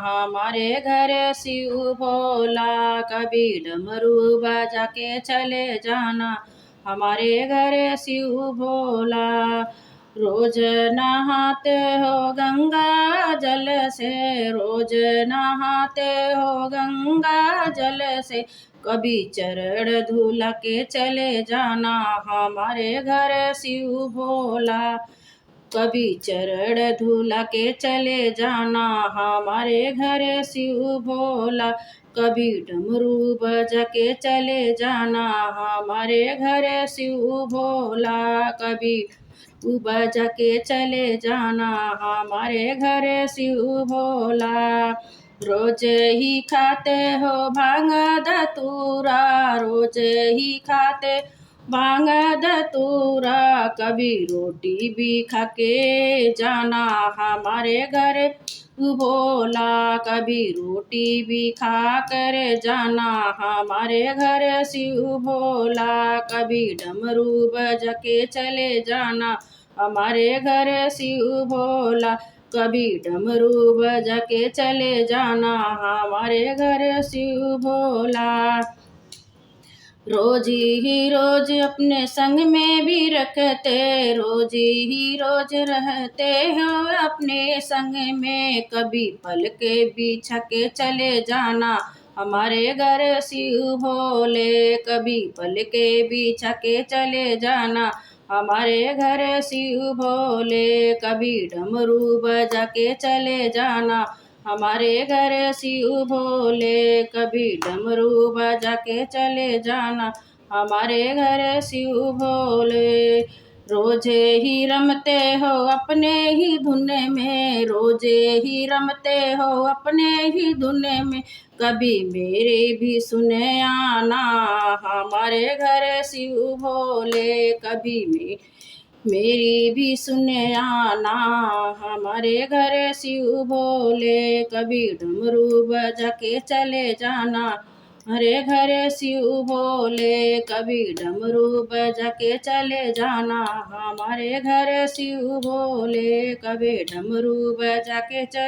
हमारे घर शिव भोला। कभी डमरू बजा के चले जाना हमारे घर शिव भोला। रोज नहाते हो गंगा जल से, रोज नहाते हो गंगा जल से, कभी चरण धुला के चले जाना हमारे घर शिव भोला। कभी चरण धुला के चले जाना हमारे घर शिव भोला। कभी डमरू बजा के चले जाना हमारे घर शिव भोला। कभी बजा के चले जाना हमारे घर शिव भोला। रोज ही खाते हो भांग धतूरा, रोज ही खाते भांग धतूरा, कभी रोटी भी खा के जाना हमारे घर भोला। कभी रोटी भी खा कर जाना हमारे घर शिव भोला। कभी डमरू बजा के चले जाना हमारे घर शिव भोला। कभी डमरू बजा के चले जाना हमारे घर शिव भोला। रोज ही रोज अपने संग में भी रखते, रोज ही रोज रहते हो अपने संग में, कभी पल के बिछा के चले जाना हमारे घर शिव भोले। कभी पल के बिछा के चले जाना हमारे घर शिव भोले। कभी डमरू बजा के चले जाना हमारे घर शिव भोले। कभी डमरू बजा के चले जाना हमारे घर शिव भोले। रोजे ही रमते हो अपने ही धुन में, रोजे ही रमते हो अपने ही धुन में, कभी मेरे भी सुने आना हमारे घर शिव भोले। कभी मेरी भी सुने आना हमारे घर शिव भोले। कभी डमरू बजा के चले जाना हमारे घर शिव भोले। कभी डमरू बजा के चले जाना हमारे घर शिव भोले। कभी डमरू बजा के चले